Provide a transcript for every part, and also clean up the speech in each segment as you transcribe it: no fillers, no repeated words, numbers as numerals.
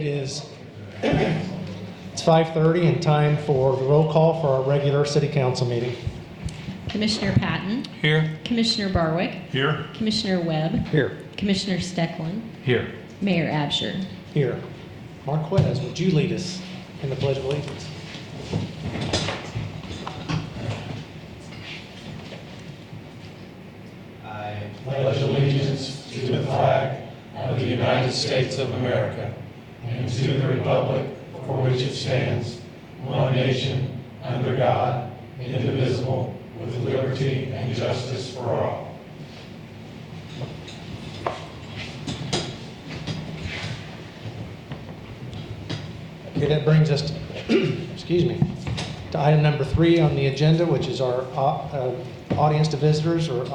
It is it's 5:30 and time for the roll call for our regular city council meeting. Commissioner Patton. Here. Commissioner Barwick. Here. Commissioner Webb. Here. Commissioner Stecklin. Here. Mayor Absher. Here. Marquez, would you lead us in the Pledge of Allegiance? I pledge allegiance to the flag of the United States of America and to the republic for which it stands, one nation, under God, indivisible, with liberty and justice for all. Okay, that brings us to, excuse me, to item number 3 on the agenda, which is our audience to visitors or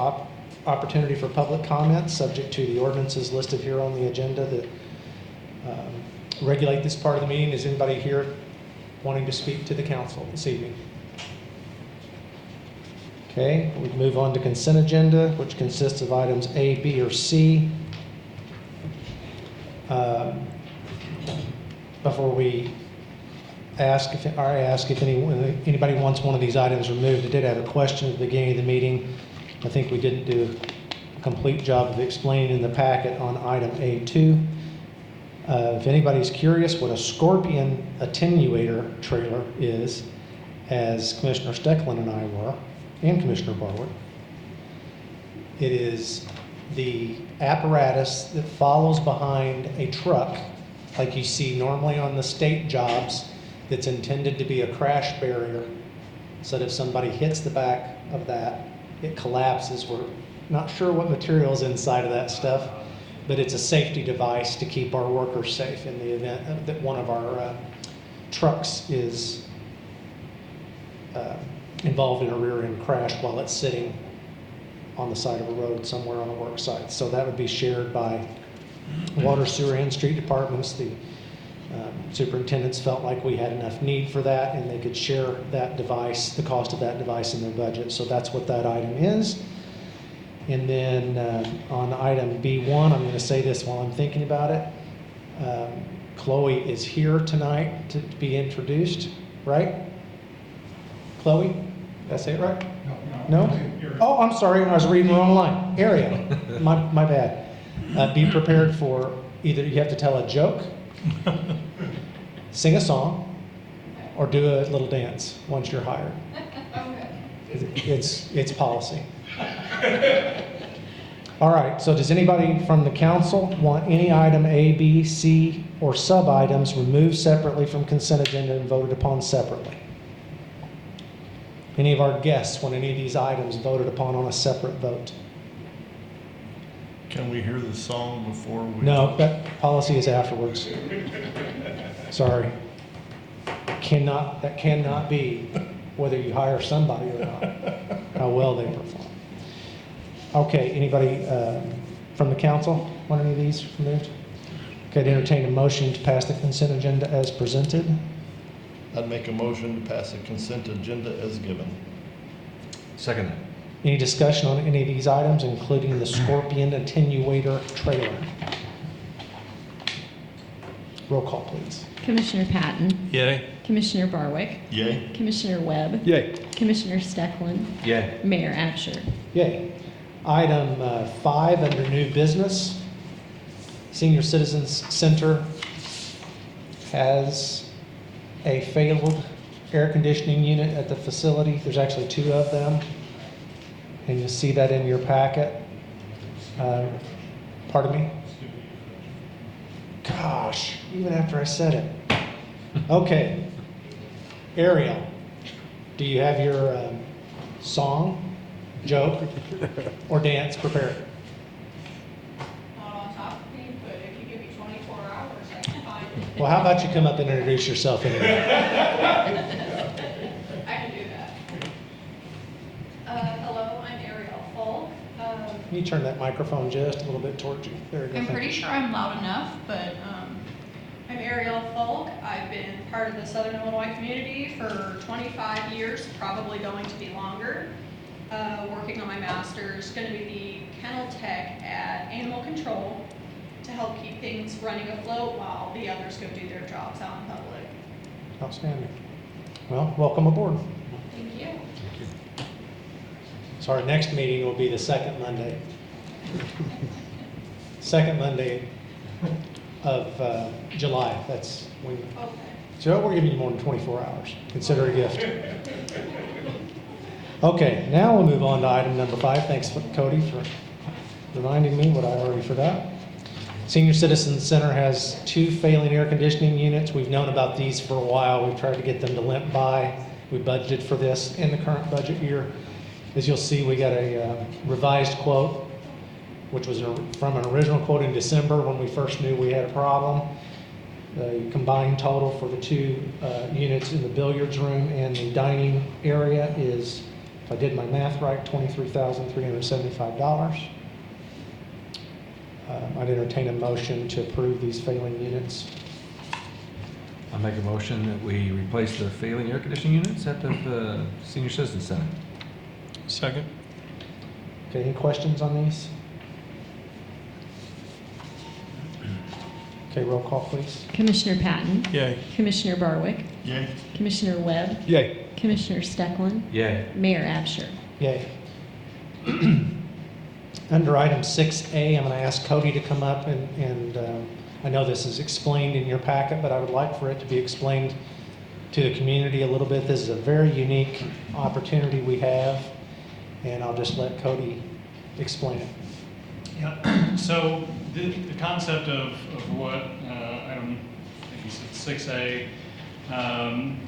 opportunity for public comments, subject to the ordinances listed here on the agenda that regulate this part of the meeting. Is anybody here wanting to speak to the council this evening? Okay, we move on to consent agenda, which consists of items A, B, or C. Before we ask if anybody wants one of these items removed, I did have a question at the beginning of the meeting. I think we didn't do a complete job of explaining in the packet on item A2. If anybody's curious what a Scorpion attenuator trailer is, as Commissioner Stecklin and I were, and Commissioner Barwick, it is the apparatus that follows behind a truck like you see normally on the state jobs, that's intended to be a crash barrier so that if somebody hits the back of that, it collapses. We're not sure what material is inside of that stuff, but it's a safety device to keep our workers safe in the event that one of our trucks is involved in a rear-end crash while it's sitting on the side of a road somewhere on a work site. So that would be shared by water, sewer, and street departments. The superintendents felt like we had enough need for that and they could share that device, the cost of that device in their budget. So that's what that item is. And then on item B1, I'm going to say this while I'm thinking about it. Chloe is here tonight to be introduced, right? Chloe? Did I say it right? No? Oh, I'm sorry. I was reading the wrong line. Ariel. My bad. Be prepared for either you have to tell a joke, sing a song, or do a little dance once you're hired. It's policy. All right, so does anybody from the council want any item A, B, C, or sub-items removed separately from consent agenda and voted upon separately? Any of our guests want any of these items voted upon on a separate vote? Can we hear the song before we? No, that policy is afterwards. Sorry. That cannot be whether you hire somebody or not, how well they perform. Okay, anybody from the council want any of these removed? Okay, to entertain a motion to pass the consent agenda as presented. I'd make a motion to pass the consent agenda as given. Second. Any discussion on any of these items, including the Scorpion attenuator trailer? Roll call, please. Commissioner Patton. Yay. Commissioner Barwick. Yay. Commissioner Webb. Yay. Commissioner Stecklin. Yay. Mayor Absher. Yay. Item 5 under new business. Senior Citizens Center has a failed air conditioning unit at the facility. There's actually 2 of them, and you'll see that in your packet. Pardon me? Gosh, even after I said it. Okay. Ariel, do you have your song, joke, or dance prepared? Not on top of me, but if you give me 24 hours, I can find it. Well, how about you come up and introduce yourself anyway? I can do that. Hello, I'm Ariel Folk. Can you turn that microphone just a little bit towards you? There you go. I'm pretty sure I'm loud enough, but I'm Ariel Folk. I've been part of the Southern Illinois community for 25 years, probably going to be longer. Working on my master's, going to be the kennel tech at Animal Control. to help keep things running afloat while the others go do their jobs out in public. Outstanding. Well, welcome aboard. Thank you. So our next meeting will be the second Monday. Second Monday of July. That's when, Okay. so we're giving you more than 24 hours. Consider it a gift. Okay, now we'll move on to item number 5. Thanks, Cody, for reminding me what I already forgot. Senior Citizen Center has 2 failing air conditioning units. We've known about these for a while. We've tried to get them to limp by. We budgeted for this in the current budget year. As you'll see, we got a revised quote, which was from an original quote in December when we first knew we had a problem. The combined total for the 2 units in the billiards room and the dining area is, if I did my math right, $23,375. I'd entertain a motion to approve these failing units. I make a motion that we replace the failing air conditioning units at the Senior Citizen Center. Second. Okay, any questions on these? Okay, roll call, please. Commissioner Patton, Yay. Commissioner Barwick, Yay. Commissioner Webb, Yay. Commissioner Steckland, Yay. Mayor Absher. Yay. Under item 6A, I'm going to ask Cody to come up and I know this is explained in your packet, but I would like for it to be explained to the community a little bit. This is a very unique opportunity we have, and I'll just let Cody explain it. Yeah, so the concept of what item, I think you said 6A,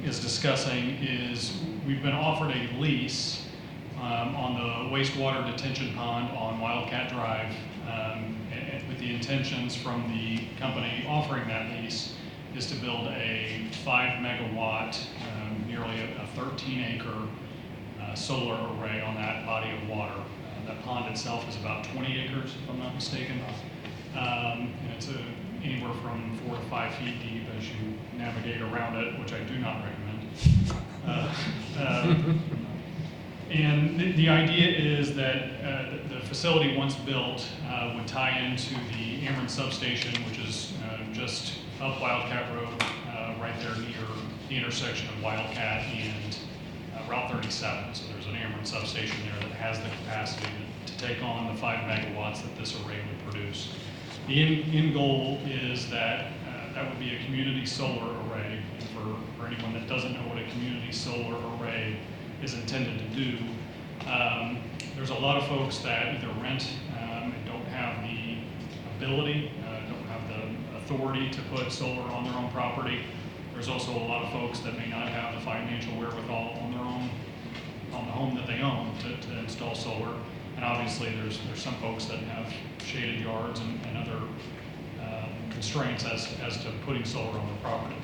is discussing is we've been offered a lease on the wastewater detention pond on Wildcat Drive, and with the intentions from the company offering that lease is to build a 5 megawatt, nearly a 13-acre solar array on that body of water. That pond itself is about 20 acres, if I'm not mistaken. And it's anywhere from 4 to 5 feet deep as you navigate around it, which I do not recommend. And the idea is that the facility, once built, would tie into the Ameren substation, which is just up Wildcat Road, right there near the intersection of Wildcat and Route 37. So there's an Ameren substation there that has the capacity to take on the 5 megawatts that this array would produce. The end goal is that that would be a community solar array. And for anyone that doesn't know what a community solar array is intended to do, there's a lot of folks that either rent and don't have the ability, don't have the authority to put solar on their own property. There's also a lot of folks that may not have the financial wherewithal on their own, on the home that they own to install solar. And obviously there's some folks that have shaded yards and other constraints as to putting solar on their property.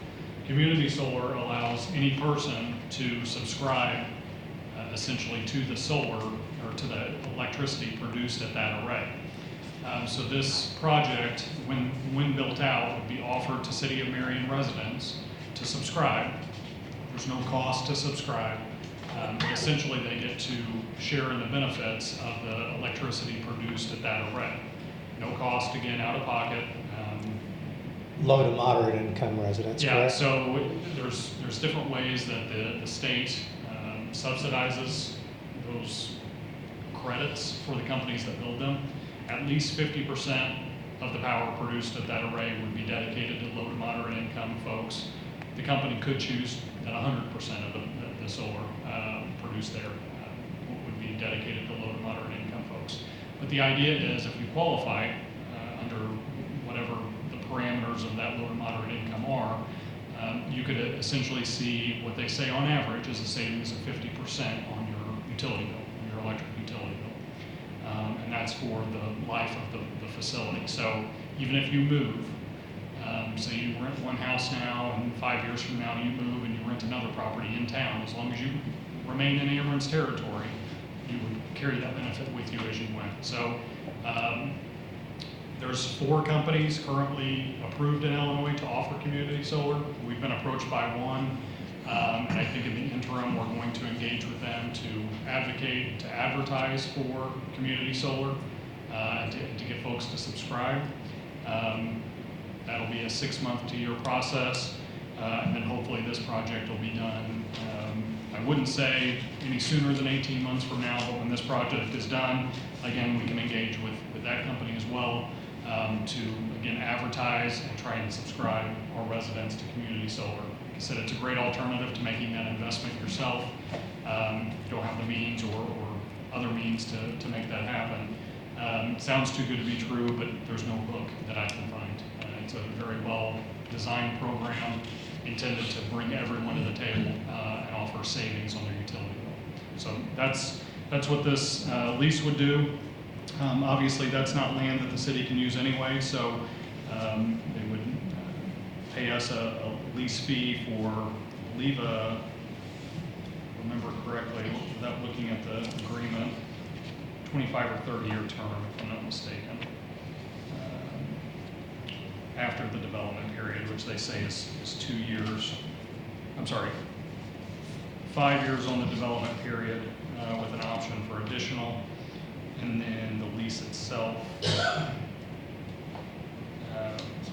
Community solar allows any person to subscribe essentially to the solar or to the electricity produced at that array. So this project, when built out, would be offered to City of Marion residents to subscribe. There's no cost to subscribe. But essentially they get to share in the benefits of the electricity produced at that array. No cost, again, out of pocket. Low to moderate income residents, Yeah, correct? so there's different ways that the state subsidizes those credits for the companies that build them. At least 50% of the power produced at that array would be dedicated to low to moderate income folks. The company could choose that 100% of the solar produced there would be dedicated to low to moderate income folks. But the idea is if you qualify under whatever the parameters of that low to moderate income are, you could essentially see what they say on average is a savings of 50% on your utility bill, on your electric utility bill. And that's for the life of the facility. So even if you move, say you rent one house now and 5 years from now you move and you rent another property in town, as long as you remain in Ameren's territory, you would carry that benefit with you as you went. So there's 4 companies currently approved in Illinois to offer community solar. We've been approached by one, and I think in the interim we're going to engage with them to advocate, to advertise for community solar, and to get folks to subscribe. That'll be a 6-month to year process, and then hopefully this project will be done. I wouldn't say any sooner than 18 months from now, but when this project is done, again, we can engage with that company as well to, again, advertise and try and subscribe our residents to community solar. Like I said, it's a great alternative to making that investment yourself. If you don't have the means or other means to make that happen. Sounds too good to be true, but there's no book that I can find. It's a very well-designed program intended to bring everyone to the table and offer savings on their utility bill. So that's what this lease would do. Obviously, that's not land that the city can use anyway, so they would pay us a lease fee for, I believe, remember correctly, without looking at the agreement, 25 or 30-year term, if I'm not mistaken, after the development period, which they say is 2 years. I'm sorry, 5 years on the development period with an option for additional, and then the lease itself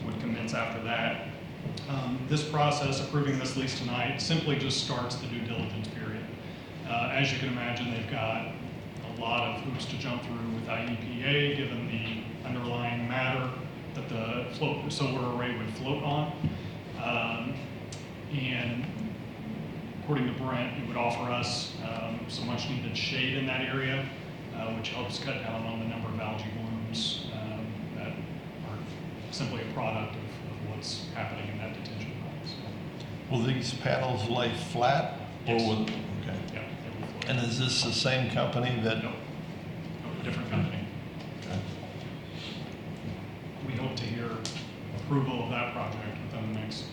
would commence after that. This process, approving this lease tonight, simply just starts the due diligence period. As you can imagine, they've got a lot of hoops to jump through with IEPA, given the underlying matter that the solar array would float on. And according to Brent, it would offer us some much needed shade in that area, which helps cut down on the number of algae blooms that are simply a product of what's happening in that detention pond. So, Will these panels lay flat? Or Yes. will, okay. yeah, it would float. And is this the same company that? No, different company. Okay. We hope to hear approval of that project within the next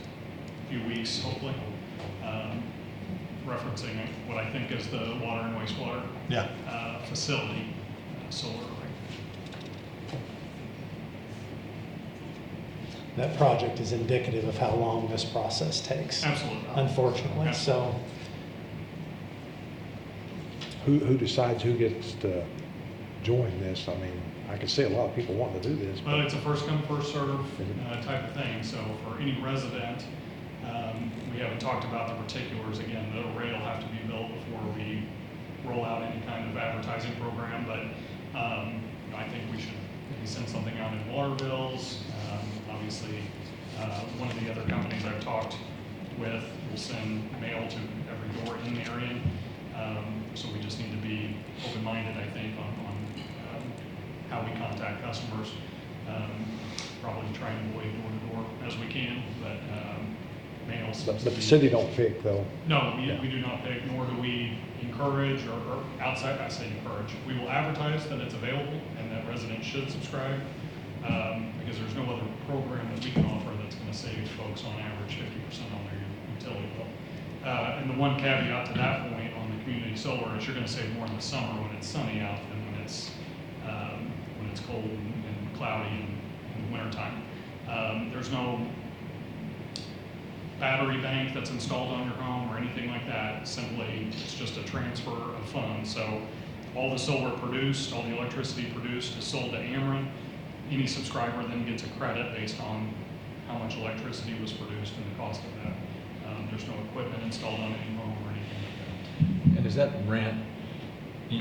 few weeks, hopefully. Referencing what I think is the water and wastewater Yeah. facility solar array. That project is indicative of how long this process takes, Absolutely. unfortunately. So Who decides who gets to join this? I mean, I can see a lot of people wanting to do this. Well, it's a first come, first serve type of thing. So for any resident, we haven't talked about the particulars. Again, the array will have to be built before we roll out any kind of advertising program. But I think we should maybe send something out in water bills. Obviously, one of the other companies I've talked with will send mail to every door in Marion. So we just need to be open-minded, I think, on how we contact customers. Probably try and avoid door-to-door as we can, but mail seems But to the be- city don't pick though. No, we do not pick, nor do we encourage or outside, I say encourage. We will advertise that it's available and that residents should subscribe, because there's no other program that we can offer that's gonna save folks on average 50% on their utility bill. And the one caveat to that point on the community solar is you're gonna save more in the summer when it's sunny out than when it's cold and cloudy in the wintertime. There's no battery bank that's installed on your home or anything like that. Simply, it's just a transfer of funds. So all the solar produced, all the electricity produced is sold to Ameren. Any subscriber then gets a credit based on how much electricity was produced and the cost of that. There's no equipment installed on any home or anything like And is that rent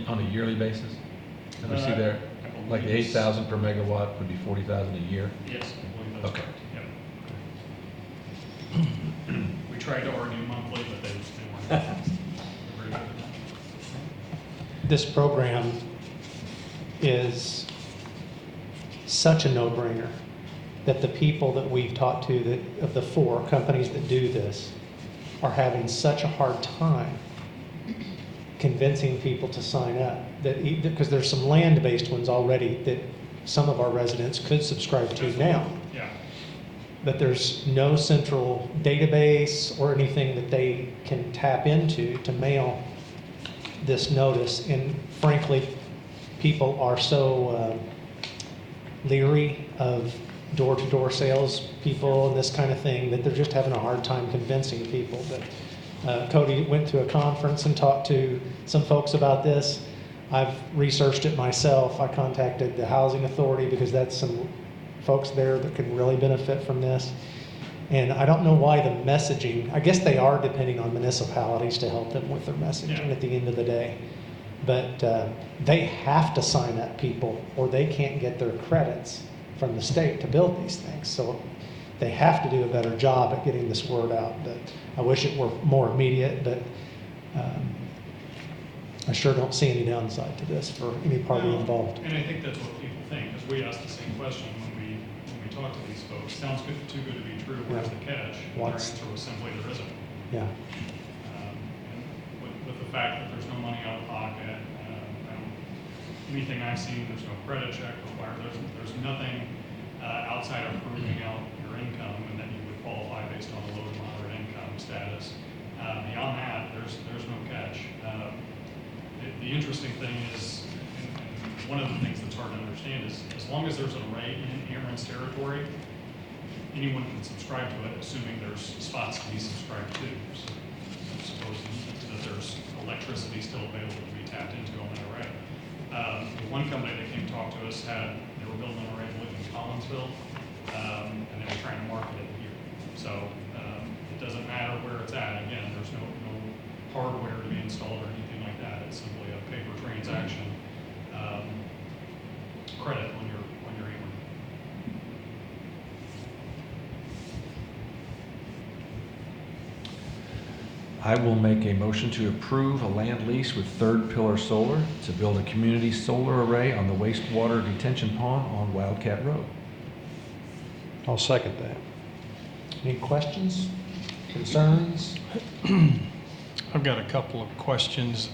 on a yearly basis? Can we see Uh, there? I believe Like the it's- 8,000 per megawatt would be 40,000 a year? that. Yes, I believe that's Okay. correct. Yep. We tried to argue monthly, but they weren't very good. this program is such a no-brainer that the people that we've talked to, that of the 4 companies that do this, are having such a hard time convincing people to sign up. That because there's some land-based ones already that some of our residents could subscribe to now. Yeah. But there's no central database or anything that they can tap into to mail this notice. And frankly, people are so leery of door-to-door sales people and this kind of thing that they're just having a hard time convincing people. But Cody went to a conference and talked to some folks about this. I've researched it myself. I contacted the Housing Authority because that's some folks there that could really benefit from this. And I don't know why the messaging, I guess they are depending on municipalities to help them with their messaging Yeah. at the end of the day. But they have to sign up people or they can't get their credits from the state to build these things. So they have to do a better job at getting this word out. But I wish it were more immediate, but I sure don't see any downside to this for any party No, involved. And I think that's what people think, because we asked the same question when we talked to these folks. Sounds good, too good to be true, where's the catch? And their Once- answer was simply, there isn't. Yeah. And with the fact that there's no money out of pocket, anything I've seen, there's no credit check required, there's nothing outside of proving out your income and that you would qualify based on a low to moderate income status. Beyond that, there's no catch. The interesting thing is, and one of the things that's hard to understand is, as long as there's an array in Ameren's territory, anyone can subscribe to it, assuming there's spots to be subscribed to. So suppose that there's electricity still available to be tapped into on that array. The one company that came talk to us they were building an array, I believe, in Collinsville, and they were trying to market it here. So it doesn't matter where it's at. Again, there's no hardware to be installed or anything like that. It's simply a paper transaction credit on your Ameren. I will make a motion to approve a land lease with Third Pillar Solar to build a community solar array on the wastewater detention pond on Wildcat Road. I'll second that. Any questions, concerns? I've got a couple of questions.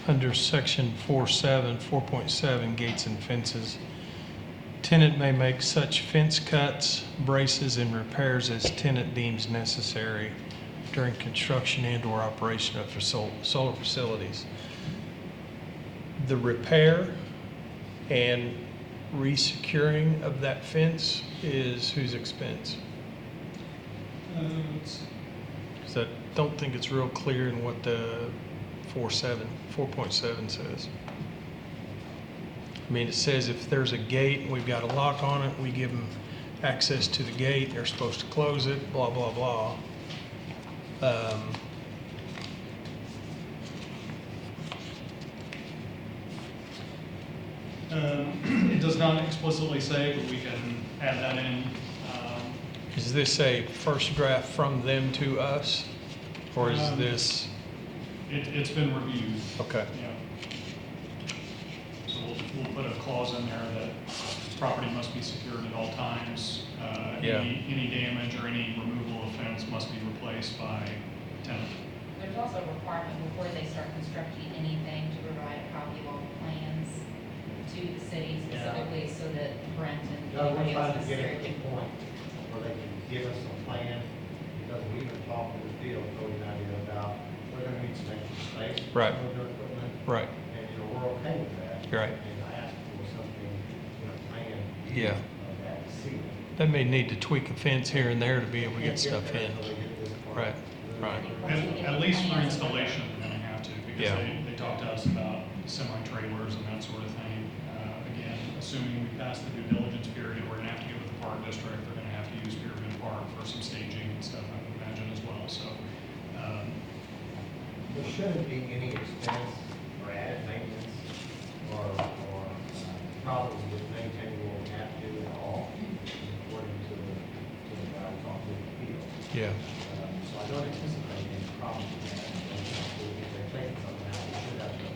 Under section 4.7, gates and fences, tenant may make such fence cuts, braces, and repairs as tenant deems necessary during construction and/or operation of solar facilities. The repair and resecuring of that fence is whose expense? Because I don't think it's real clear in what the 4.7 says. I mean, it says if there's a gate and we've got a lock on it, we give them access to the gate, they're supposed to close it, blah, blah, blah. It does not explicitly say, but we can add that in. Is this a first draft from them to us? Or is this, It's been reviewed. okay, Yeah. So we'll put a clause in there that property must be secured at all times. Yeah. Any damage or any removal of fence must be replaced by tenant. There's also a requirement before they start constructing anything to provide a copy of all the plans to the city specifically so that Brent and No, we're anybody else trying to get necessary. it to the point where they can give us a plan, because we've been talking to the field, throwing an idea about, we're gonna need some extra space. Right. For their equipment, right, and, we're okay with that. Right. And I asked for something, plan. Yeah. Of that ceiling. they may need to tweak a fence here and there to be able to get stuff in. Right, right. At least for installation, we're gonna have to, because Yeah. they talked to us about semi-trailers and that sort of thing. Again, assuming we pass the due diligence period, we're gonna have to get with the park district, they're gonna have to use Pyramid Park for some staging and stuff, I would imagine as well, so. There shouldn't be any expense or added maintenance or problems with maintaining what we have to do at all, according to the guy we talked to in the field. Yeah, So I don't anticipate any problems with that. If they're taking something out, we should have to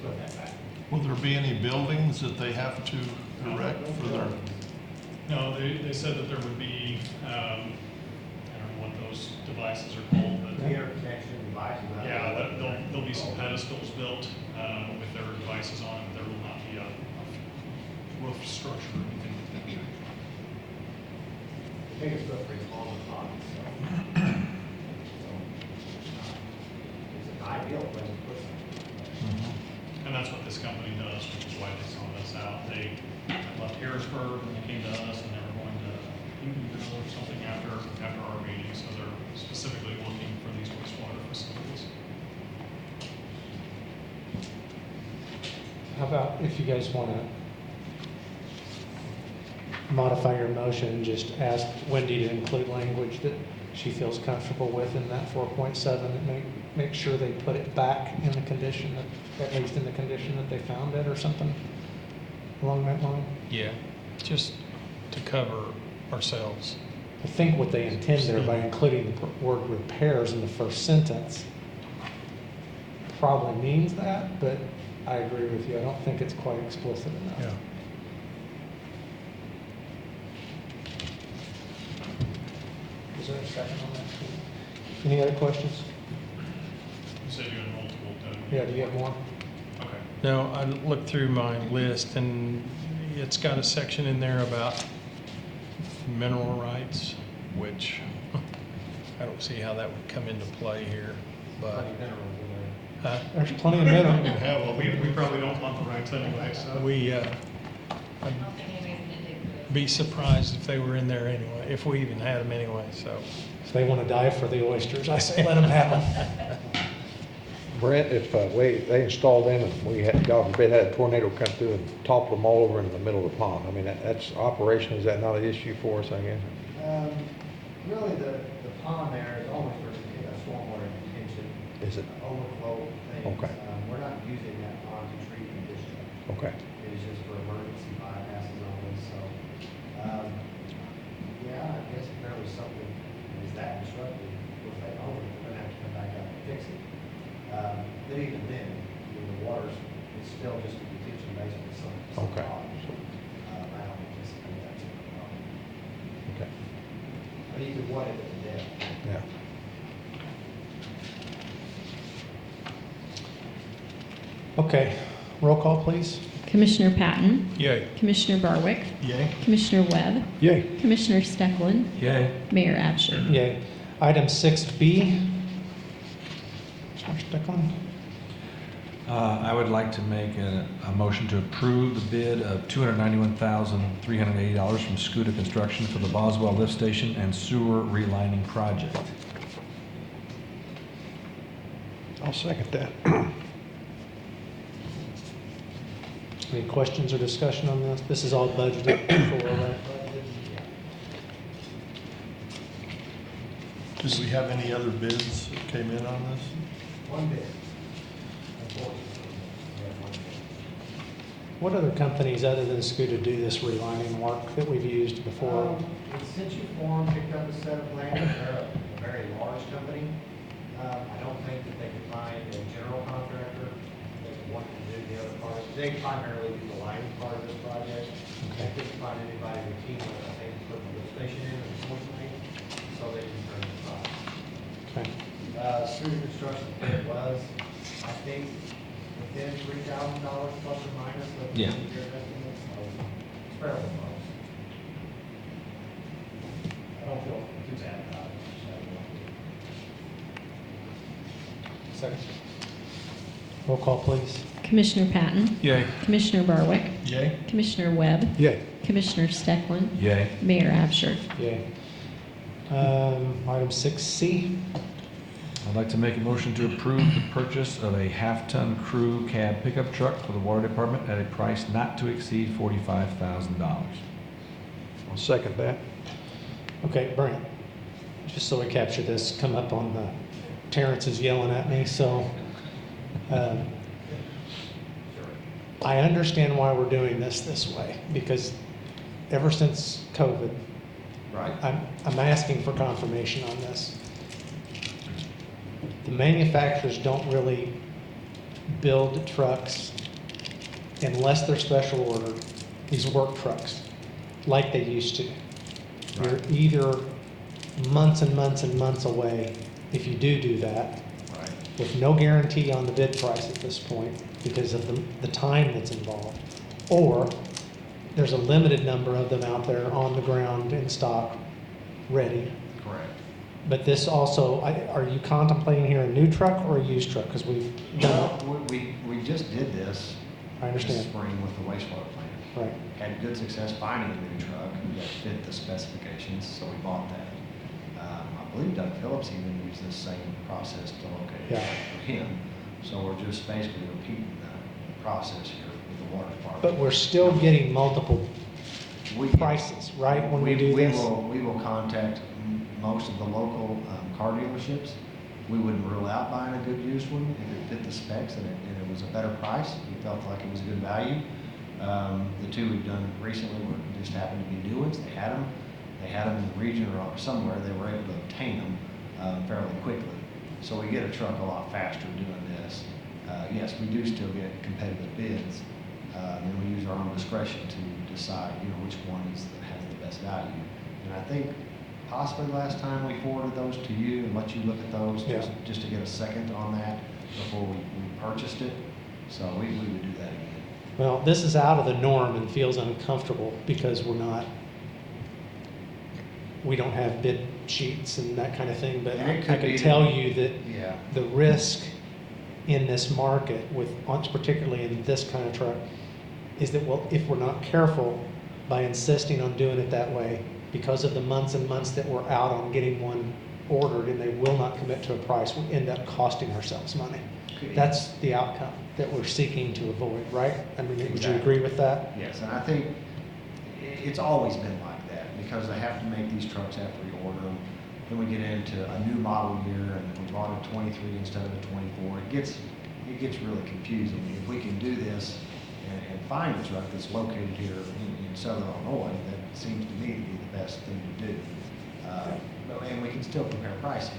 put that back. Will there be any buildings that they have to erect for their, No, they said that there would be, I don't know what those devices are called, but The interconnection devices. yeah, there'll be some pedestals built with their devices on it. There will not be a roof structure or anything like that. I think it's still pretty small in the pocket, so. It's an ideal place to put something. And that's what this company does, which is why they sought us out. They left Harrisburg and they came to us and they were going to Unionville or something after our meeting. So they're specifically looking for these wastewater facilities. How about if you guys want to modify your motion and just ask Wendy to include language that she feels comfortable with in that 4.7 and make sure they put it back in the condition, at least in the condition that they found it or something along that line? Yeah, just to cover ourselves. I think what they intend there by including the word repairs in the first sentence probably means that, but I agree with you. I don't think it's quite explicit enough. Yeah. Is there a second on that? Any other questions? You said you had multiple, don't you? Yeah, do you have more? Okay. No, I looked through my list and it's got a section in there about mineral rights, which I don't see how that would come into play here, but. Plenty of minerals in there. There's plenty of minimum. Well, we probably don't want the rights anyway, so. We, I don't think anybody's gonna dig for this. be surprised if they were in there anyway, if we even had them anyway, so. If they want to die for the oysters, I say let them have them. Brent, if they installed them and we had, God forbid, had a tornado come through and topple them all over into the middle of the pond, I mean, that's operation, is that not an issue for us, I guess? Really, the pond there is only for stormwater detention. Is it? Overflow things. Okay. We're not using that pond to treat and discharge. Okay. It's just for emergency bypasses only, so, yeah, I guess if there was something that is that disruptive, if they own it, they're gonna have to come back out and fix it. But even then, the water's, it's still just a detention basin with some. Okay. I don't anticipate that's a problem. Okay. But even what if it's dead? Yeah. Okay, roll call, please. Commissioner Patton, Yay. Commissioner Barwick, Yay. Commissioner Webb, Yay. Commissioner Stecklin, Yay. Mayor Absher. Yay. Item 6B. Mr. Stecklin? I would like to make a motion to approve the bid of $291,380 from Scuda Construction for the Boswell Lift Station and Sewer Relining Project. I'll second that. Any questions or discussion on this? This is all budgeted for, right? Do we have any other bids that came in on this? One bid. Unfortunately, we have one bid. What other companies other than Scuda do this relining work that we've used before? The Situ Forum picked up a set of plans. They're a very large company. I don't think that they could find a general contractor that wanted to do the other part. They primarily do the lighting part of this project. They couldn't find anybody with team with, I think, put the lift station in, unfortunately, so they didn't turn the project. Okay. Sewer construction bid was, I think, within $3,000 plus or minus of the Yeah. engineer's estimate, so it's fairly close. I don't feel too bad about it. Second. Roll call, please. Commissioner Patton, Yay. Commissioner Barwick, Yay. Commissioner Webb, Yay. Commissioner Stecklin, Yay. Mayor Absher. Yay. Item 6C. I'd like to make a motion to approve the purchase of a half-ton crew cab pickup truck for the water department at a price not to exceed $45,000. I'll second that. Okay, Brent, just so we capture this, come up on the, Terrence is yelling at me, so I understand why we're doing this way, because ever since COVID, Right. I'm asking for confirmation on this. The manufacturers don't really build trucks unless they're special ordered, these work trucks, like they used to. You're either months and months and months away if you do that, Right. with no guarantee on the bid price at this point because of the time that's involved. Or there's a limited number of them out there on the ground in stock, ready. Correct. But this also, are you contemplating here a new truck or a used truck? Because we've done, Well, we just did this. I understand. This spring with the wastewater plant. Right. Had good success finding a new truck that fit the specifications, so we bought that. I believe Doug Phillips even used this same process to locate a Yeah. truck for him. So we're just basically repeating the process here with the water department. But we're still getting multiple prices, right, when we do this? We will contact most of the local car dealerships. We wouldn't rule out buying a good used one if it fit the specs and it was a better price. We felt like it was a good value. The two we've done recently were just happened to be new ones. They had them in the region or somewhere. They were able to obtain them fairly quickly. So we get a truck a lot faster doing this. Yes, we do still get competitive bids, and we use our own discretion to decide, which one has the best value. And I think possibly last time we forwarded those to you and let you look at those just to get a second on that before we purchased it. So we would do that again. Well, this is out of the norm and feels uncomfortable because we don't have bid sheets and that kind of thing, but And it I could can be tell that- you that Yeah. the risk in this market, particularly in this kind of truck, is that if we're not careful by insisting on doing it that way, because of the months and months that we're out on getting one ordered and they will not commit to a price, we end up costing ourselves money. That's the outcome that we're seeking to avoid, right? I mean, would you Exactly. agree with that? Yes, and I think it's always been like that because they have to make these trucks after we order them. Then we get into a new model year and we bought a 23 instead of a 24. It gets really confusing. If we can do this and find a truck that's located here in Southern Illinois, that seems to me to be the best thing to do. And we can still compare pricing.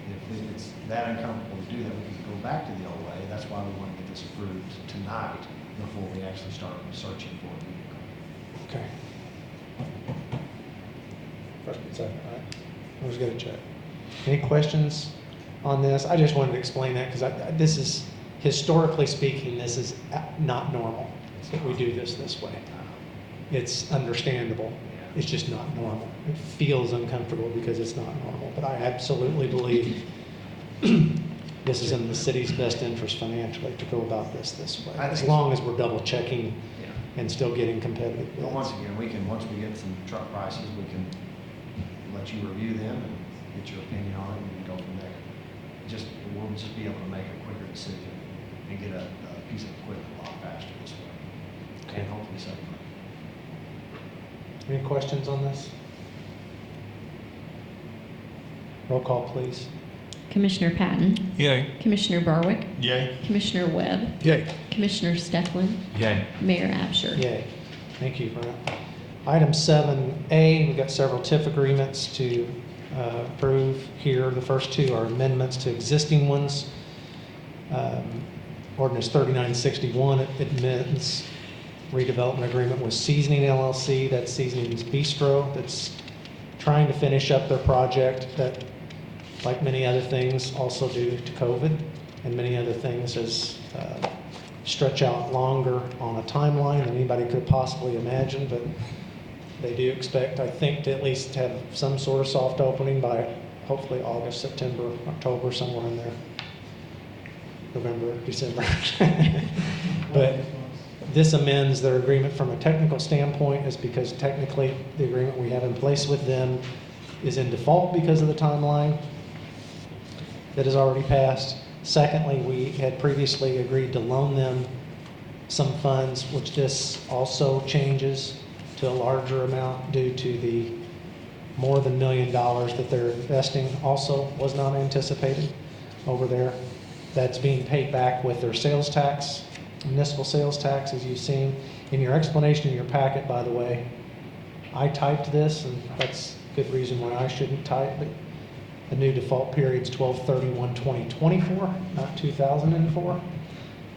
If it's that uncomfortable to do that, we can go back to the old way. That's why we want to get this approved tonight before we actually start searching for a vehicle. Okay. First and second, all right. I was gonna check. Any questions on this? I just wanted to explain that because this is, historically speaking, this is not normal that we do this way. It's understandable. It's just not normal. It feels uncomfortable because it's not normal, but I absolutely believe this is in the city's best interest financially to go about this way, as long as we're double checking and still getting competitive bids. But once again, once we get some truck prices, we can let you review them and get your opinion on it and go from there. We'll just be able to make a quicker decision and get a piece of equipment a lot faster this way. Okay. And hopefully save money. Any questions on this? Roll call, please. Commissioner Patton, Yay. Commissioner Barwick, Yay. Commissioner Webb, Yay. Commissioner Stefan, Yay. Mayor Absher. Yay. Thank you, Brent. Item 7A, we've got several TIF agreements to approve here. The first two are amendments to existing ones. Ordinance 3961 amends redevelopment agreement with Seasoning LLC. That's Seasoning's Bistro. That's trying to finish up their project that, like many other things, also due to COVID and many other things, has stretch out longer on a timeline than anybody could possibly imagine. But they do expect, I think, to at least have some sort of soft opening by hopefully August, September, October, somewhere in there. November, December. But this amends their agreement from a technical standpoint, is because technically the agreement we have in place with them is in default because of the timeline that has already passed. Secondly, we had previously agreed to loan them some funds, which this also changes to a larger amount due to the more than $1 million that they're investing also was not anticipated over there. That's being paid back with their sales tax, municipal sales tax, as you've seen. In your explanation in your packet, by the way, I typed this, and that's a good reason why I shouldn't type, but the new default period's 12/31/2024, not 2004.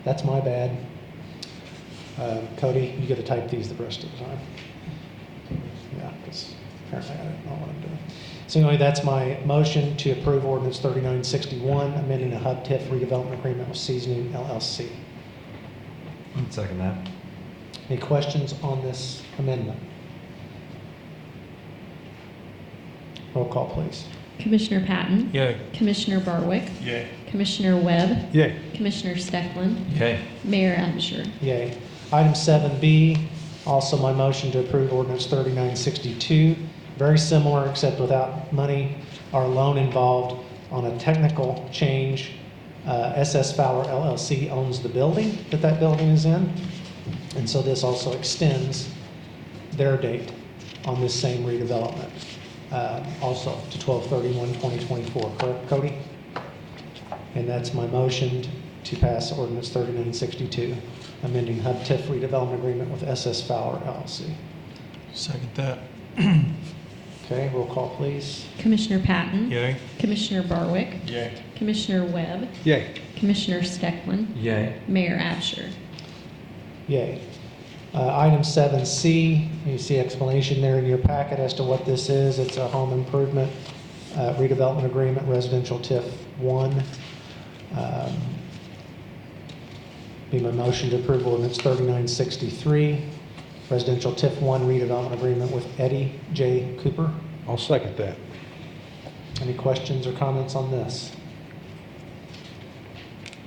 That's my bad. Cody, you gotta type these the rest of the time. Yeah, because apparently I don't know what I'm doing. So anyway, that's my motion to approve ordinance 3961, amending the Hub TIF redevelopment agreement with Seasoning LLC. Second that. Any questions on this amendment? Roll call, please. Commissioner Patton, Yay. Commissioner Barwick, Yay. Commissioner Webb, Yay. Commissioner Stefan, Yay. Mayor Absher. Yay. Item 7B, also my motion to approve ordinance 3962. Very similar, except without money or loan involved on a technical change. SS Fowler LLC owns the building that building is in. And so this also extends their date on this same redevelopment, also to 12/31/2024. Correct, Cody? And that's my motion to pass ordinance 3962, amending Hub TIF redevelopment agreement with SS Fowler LLC. Second that. Okay, roll call, please. Commissioner Patton. Yay. Commissioner Barwick. Yay. Commissioner Webb. Yay. Commissioner Stecklin. Yay. Mayor Absher. Yay. Item 7C, you see explanation there in your packet as to what this is. It's a home improvement redevelopment agreement, residential TIF 1. Be my motion to approve ordinance 3963, residential TIF 1 redevelopment agreement with Eddie J. Cooper. I'll second that. Any questions or comments on this?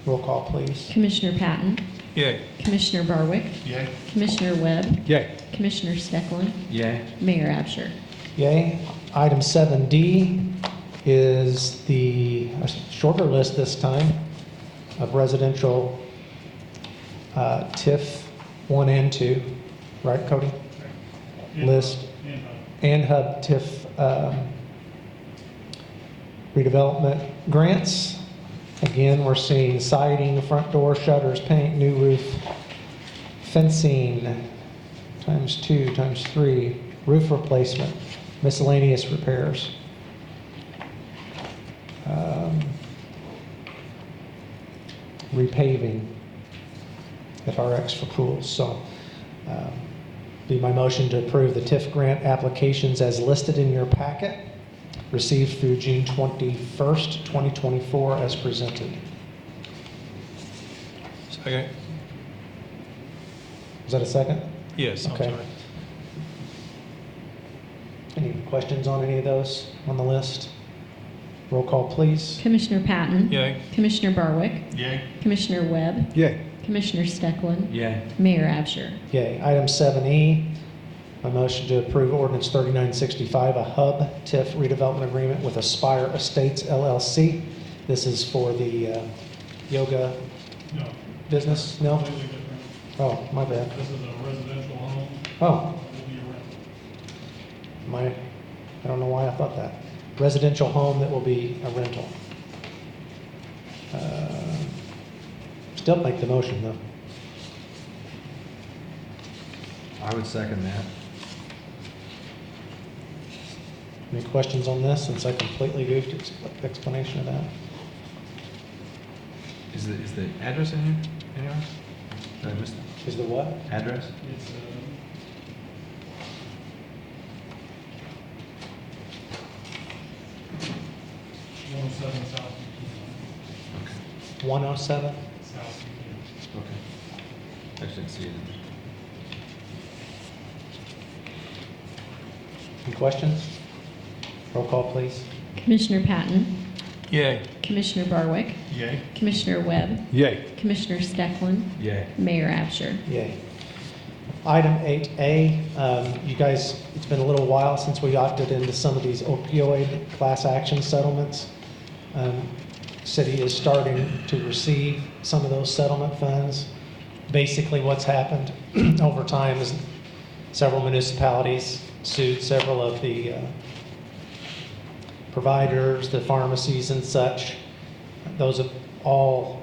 Roll call, please. Commissioner Patton. Yay. Commissioner Barwick. Yay. Commissioner Webb. Yay. Commissioner Stecklin. Yay. Mayor Absher. Yay. Item 7D is a shorter list this time of residential TIF 1 and 2, right, Cody? List and Hub TIF redevelopment grants. Again, we're seeing siding, front door shutters, paint, new roof, fencing, ×2, ×3, roof replacement, miscellaneous repairs. Repaving at RX for pools. So be my motion to approve the TIF grant applications as listed in your packet, received through June 21st, 2024 as presented. Second. Is that a second? Yes, I'm Okay. sorry. Any questions on any of those on the list? Roll call, please. Commissioner Patton. Yay. Commissioner Barwick. Yay. Commissioner Webb. Yay. Commissioner Stecklin. Yay. Mayor Absher. Yay. Item 7E, my motion to approve ordinance 3965, a Hub TIF redevelopment agreement with Aspire Estates LLC. This is for the yoga No, business? No? completely different. Oh, my bad. This is a residential home. Oh, Will be a rental. I don't know why I thought that. Residential home that will be a rental. Still make the motion, though. I would second that. Any questions on this, since I completely goofed explanation of that? Is the address in here anywhere? Did I miss Is the what? the address? It's, 107 South Buchanan. 107? South Buchanan. Okay. I just didn't see it. Any questions? Roll call, please. Commissioner Patton. Yay. Commissioner Barwick. Yay. Commissioner Webb. Yay. Commissioner Stecklin. Yay. Mayor Absher. Yay. Item 8A, you guys, it's been a little while since we opted into some of these opioid class action settlements. City is starting to receive some of those settlement funds. Basically, what's happened over time is several municipalities sued several of the providers, the pharmacies and such. Those have all,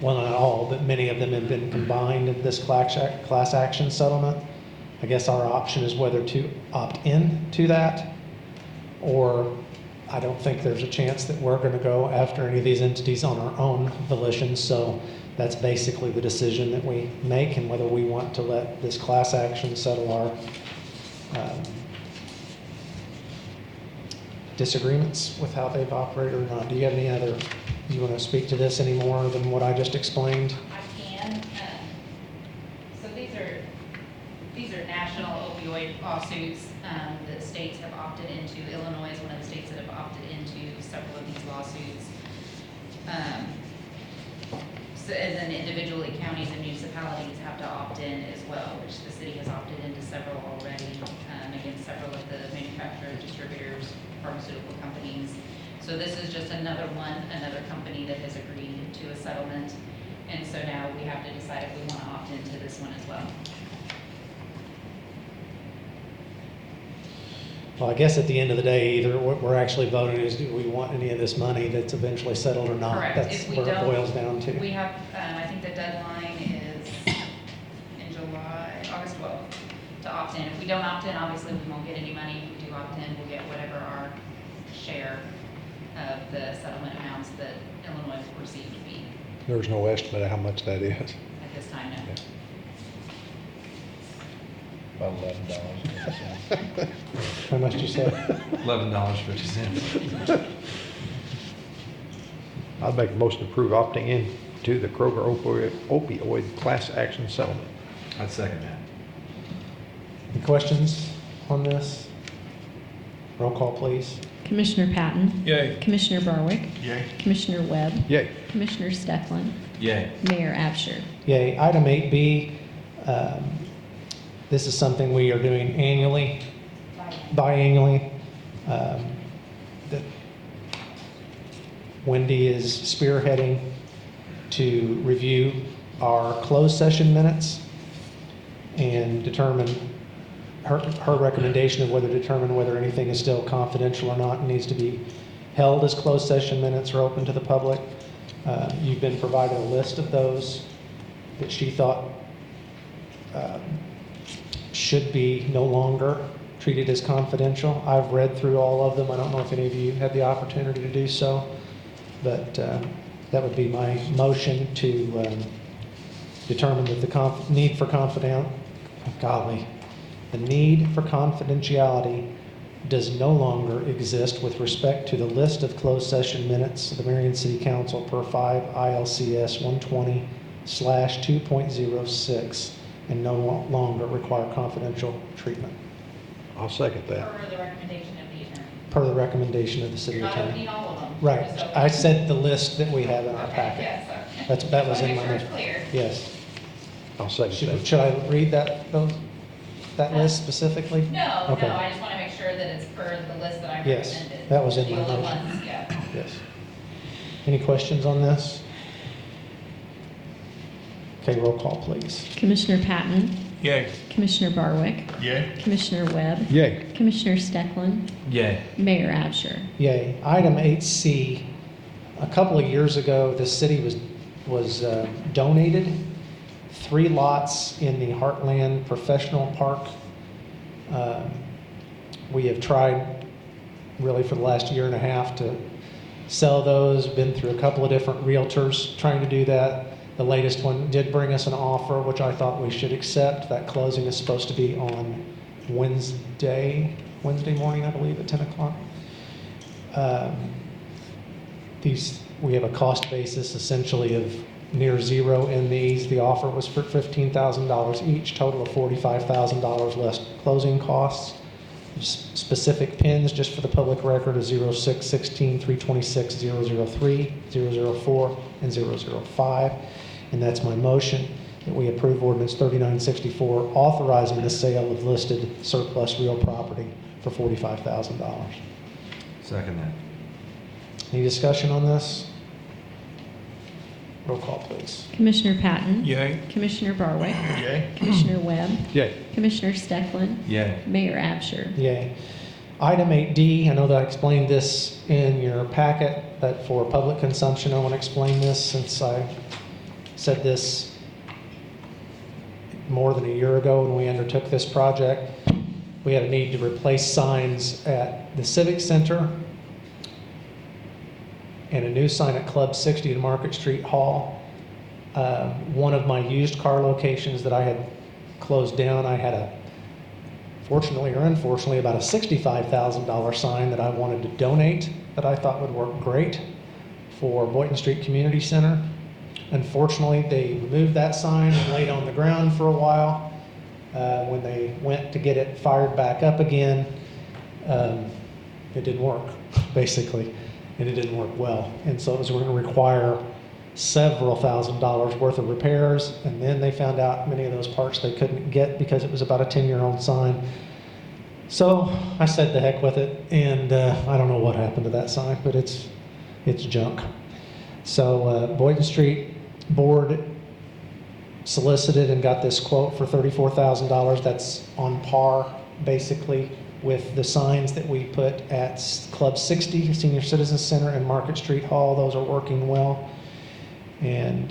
well, not all, but many of them have been combined in this class action settlement. I guess our option is whether to opt in to that, or I don't think there's a chance that we're going to go after any of these entities on our own volition. So that's basically the decision that we make, and whether we want to let this class action settle our disagreements with how they've operated or not. Do you have any other, do you want to speak to this any more than what I just explained? I can. So these are national opioid lawsuits that states have opted into. Illinois is one of the states that have opted into several of these lawsuits. So, and then individually, counties and municipalities have to opt in as well, which the city has opted into several already, against several of the manufacturers, distributors, pharmaceutical companies. So this is just another one, another company that has agreed to a settlement. And so now we have to decide if we want to opt into this one as well. Well, I guess at the end of the day, either what we're actually voting is, do we want any of this money that's eventually settled or not? Correct. That's If we where it don't, boils down to. We have, I think the deadline is in July, August 12th, to opt in. If we don't opt in, obviously we won't get any money. If we do opt in, we'll get whatever our share of the settlement amounts that Illinois will receive to be There's no estimate of how much that is. at this time now. About $11. How much you say? $11.50. I'd make a motion to approve opting in to the Kroger opioid class action settlement. I'd second that. Any questions on this? Roll call, please. Commissioner Patton? Yay. Commissioner Barwick? Yay. Commissioner Webb? Yay. Commissioner Stefan? Yay. Mayor Absher? Yay. Item 8B, this is something we are doing annually, biannually. That Wendy is spearheading to review our closed session minutes and determine her recommendation of whether to determine whether anything is still confidential or not and needs to be held as closed session minutes or open to the public. You've been provided a list of those that she thought should be no longer treated as confidential. I've read through all of them. I don't know if any of you had the opportunity to do so, but that would be my motion to determine that the need for confidentiality does no longer exist with respect to the list of closed session minutes of the Marion City Council per 5 ILCS 120/2.06 and no longer require confidential treatment, I'll second that. Per the recommendation of the attorney. per the recommendation of the city Not attorney. opening all of them. Right, Just opening- I said the list that we have in our Okay, packet. yes, okay. That was Just in wanna my. make sure it's clear. Yes. I'll second that. Should I read that list specifically? No, Okay. no, I just want to make sure that it's per the list that I Yes, recommended. that was in The my only motion. ones, yeah. Yes. Any questions on this? Okay, roll call, please. Commissioner Patton? Yay. Commissioner Barwick? Yay. Commissioner Webb? Yay. Commissioner Stefan? Yay. Mayor Absher? Yay. Item 8C, a couple of years ago, the city was donated 3 lots in the Heartland Professional Park. We have tried really for the last year and a half to sell those, been through a couple of different realtors trying to do that. The latest one did bring us an offer, which I thought we should accept. That closing is supposed to be on Wednesday morning, I believe, at 10 o'clock. We have a cost basis essentially of near zero in these. The offer was for $15,000 each, total of $45,000 less closing costs. Specific pins, just for the public record, are 06, 16, 326, 003, 004, and 005. And that's my motion, that we approve ordinance 3964, authorizing the sale of listed surplus real property for $45,000. Second that. Any discussion on this? Roll call, please. Commissioner Patton? Yay. Commissioner Barwick? Yay. Commissioner Webb? Yay. Commissioner Stefan? Yay. Mayor Absher? Yay. Item 8D, I know that I explained this in your packet, but for public consumption, I want to explain this since I said this more than a year ago when we undertook this project. We had a need to replace signs at the Civic Center and a new sign at Club 60 in Market Street Hall. One of my used car locations that I had closed down, I had fortunately or unfortunately, about a $65,000 sign that I wanted to donate that I thought would work great for Boynton Street Community Center. Unfortunately, they removed that sign and laid on the ground for a while. When they went to get it fired back up again, it didn't work, basically, and it didn't work well. And so it was going to require several $1,000s worth of repairs, and then they found out many of those parts they couldn't get because it was about a 10-year-old sign. So I said the heck with it, and I don't know what happened to that sign, but it's junk. So Boynton Street Board solicited and got this quote for $34,000. That's on par, basically, with the signs that we put at Club 60, Senior Citizen Center, and Market Street Hall. Those are working well. And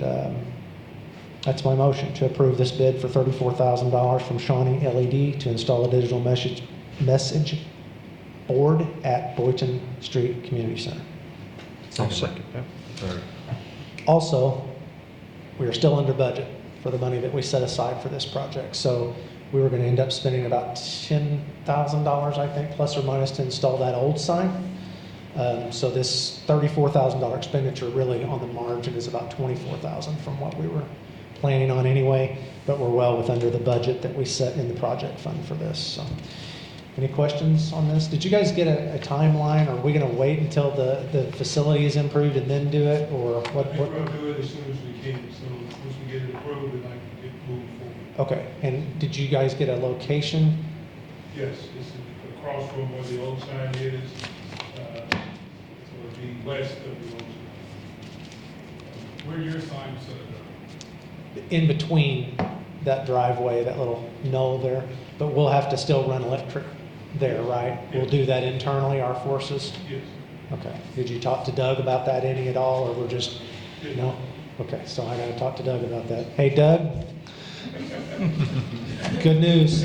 that's my motion, to approve this bid for $34,000 from Shawnee LED to install a digital message board at Boynton Street Community Center. I'll second that. Third. Also, we are still under budget for the money that we set aside for this project. So we were going to end up spending about $10,000, I think, plus or minus, to install that old sign. So this $34,000 expenditure really on the margin is about $24,000 from what we were planning on anyway, but we're well within under the budget that we set in the project fund for this. So, any questions on this? Did you guys get a timeline? Are we going to wait until the facility is improved and then do it, or what? We're going to do it as soon as we can, so once we get it approved, we'd like to get moving forward. Okay, and did you guys get a location? Yes, it's across from where the old sign is, so it'll be west of the old sign. Where your sign set up? In between that driveway, that little knoll there, but we'll have to still run electric there, right? We'll do that internally, our forces? Yes. Okay. Did you talk to Doug about that any at all, or we're just, no? Okay, so I gotta talk to Doug about that. Hey, Doug? Good news.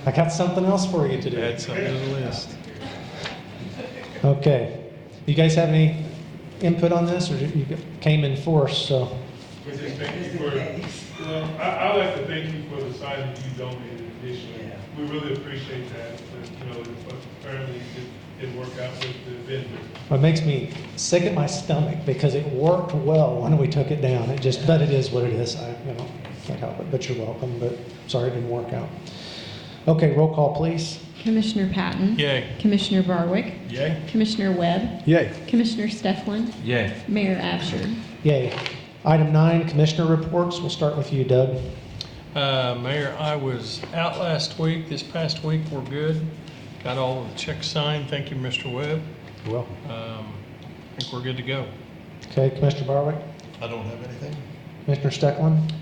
I got something else for you to do. Add something to the list. Okay. You guys have any input on this, or you came in force, so? We just thank you for, well, I'd like to thank you for the sign that you donated initially. We really appreciate that, but, apparently it didn't work out with the vendor. It makes me sick at my stomach because it worked well when we took it down. But it is what it is. I can't help it, but you're welcome, but sorry it didn't work out. Okay, roll call, please. Commissioner Patton. Yay. Commissioner Barwick. Yay. Commissioner Webb. Yay. Commissioner Stefan. Yay. Mayor Absher. Yay. Item 9, commissioner reports. We'll start with you, Doug. Mayor, I was out last week. This past week, we're good. Got all the checks signed. Thank you, Mr. Webb. You're welcome. I think we're good to go. Okay, Commissioner Barwick. I don't have anything. Commissioner Steckland.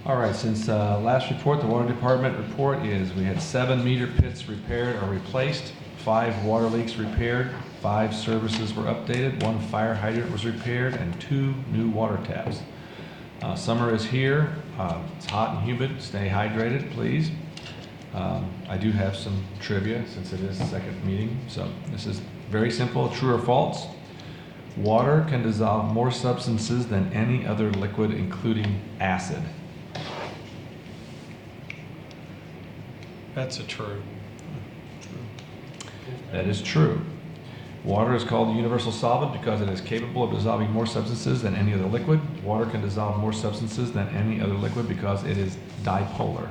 All right, since last report, the water department report is we had 7 meter pits repaired or replaced, 5 water leaks repaired, 5 services were updated, 1 fire hydrant was repaired, and 2 new water taps. Summer is here. It's hot and humid. Stay hydrated, please. I do have some trivia since it is the second meeting. So this is very simple, true or false. Water can dissolve more substances than any other liquid, including acid. That's a true. That is true. Water is called the universal solvent because it is capable of dissolving more substances than any other liquid. Water can dissolve more substances than any other liquid because it is dipolar.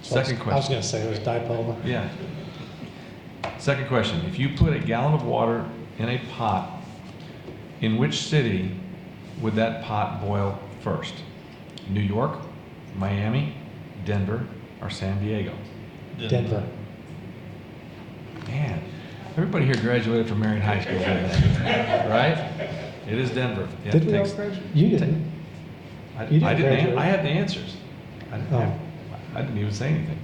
Second question. I was going to say it was dipolar. Yeah. Second question. If you put a gallon of water in a pot, in which city would that pot boil first? New York, Miami, Denver, or San Diego? Denver. Man, everybody here graduated from Marion High School, didn't they? Right? It is Denver. Yeah, Did it we all takes- graduate? You didn't. I You didn't didn't. graduate. I had the answers. I didn't even say anything.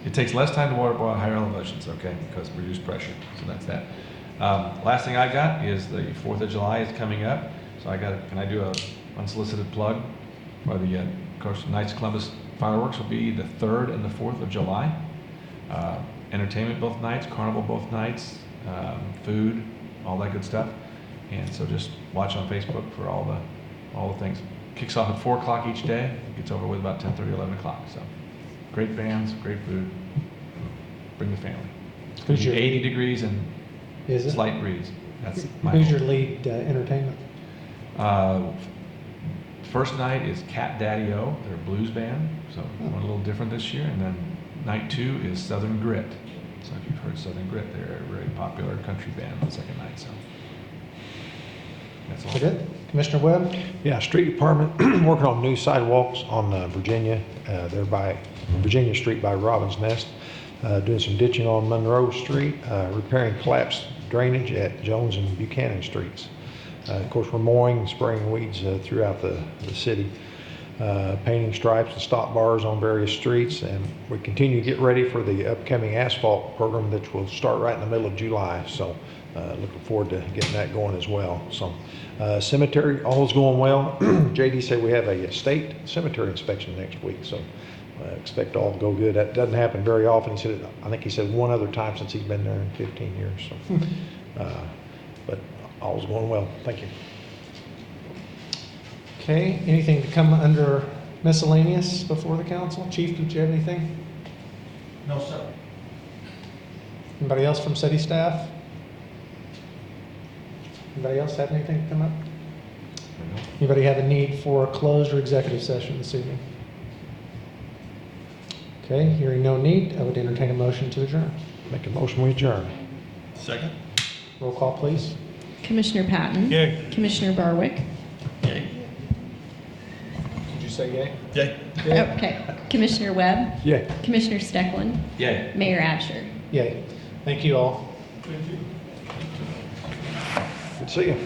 It takes less time to water boil at higher elevations, okay, because reduced pressure. So that's that. Last thing I got is the 4th of July is coming up. So can I do a unsolicited plug? For the, of course, Knights of Columbus fireworks will be the 3rd and the 4th of July. Entertainment both nights, carnival both nights, food, all that good stuff. And so just watch on Facebook for all the things. Kicks off at 4 o'clock each day. Gets over with about 10:30, 11 o'clock. So great bands, great food. Bring the family. It's going Who's to be your- 80 degrees and Is it? slight breeze. That's my Who's hope. your lead entertainment? First night is Cat Daddy-O. They're a blues band, so one a little different this year. And then night 2 is Southern Grit. So if you've heard Southern Grit, they're a very popular country band the second night. So that's all. Is that it? Commissioner Webb? Yeah, street department, working on new sidewalks on Virginia. They're by Virginia Street by Robin's Nest. Doing some ditching on Monroe Street, repairing collapsed drainage at Jones and Buchanan Streets. Of course, we're mowing and spraying weeds throughout the city. painting stripes and stop bars on various streets, and we continue to get ready for the upcoming asphalt program, which will start right in the middle of July. So looking forward to getting that going as well. So cemetery, all's going well. JD said we have a state cemetery inspection next week, so expect all to go good. That doesn't happen very often. He said, I think he said one other time since he's been there in 15 years. So, but all's going well. Thank you. Okay, anything to come under miscellaneous before the council? Chief, did you have anything? No, sir. Anybody else from city staff? Anybody else have anything to come up? Anybody have a need for a closed or executive session this evening? Okay, hearing no need, I would entertain a motion to adjourn. Make a motion, we adjourn. Second? Roll call, please. Commissioner Patton. Yay. Commissioner Barwick. Yay. Did you say yay? Yay. Okay. Commissioner Webb. Yeah. Commissioner Stecklin. Yay. Mayor Absher. Yay. Thank you all. Good to see you.